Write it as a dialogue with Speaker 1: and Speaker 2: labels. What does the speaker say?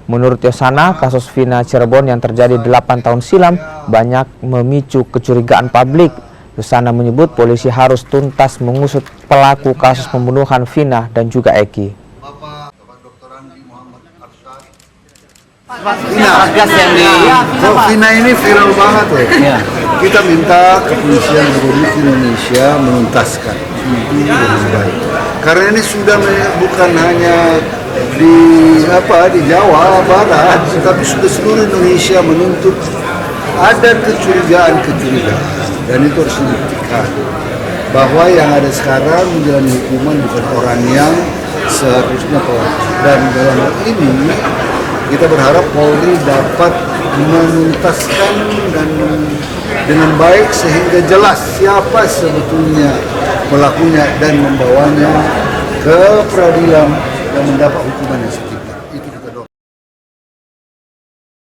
Speaker 1: Menurut Yosana, kasus Vina Cirebon yang terjadi 8 tahun silam banyak memicu kecurigaan publik. Yosana menyebut polisi harus tuntas mengusut pelaku kasus pembunuhan Vina dan juga Eki.
Speaker 2: Vina ini viral banget ya. Kita minta kepolisian Republik Indonesia menuntaskan itu dengan baik. Karena ini sudah bukan hanya di Jawa Barat, tapi sudah seluruh Indonesia menuntut ada kecurigaan dan itu harus dibuktikan bahwa yang ada sekarang menjalani hukuman bukan orang yang seharusnya pelaku. Dan dalam hal ini kita berharap Polri dapat menuntaskan dan dengan baik sehingga jelas siapa sebetulnya pelakunya dan membawanya ke peradilan dan mendapat hukuman yang sesuai.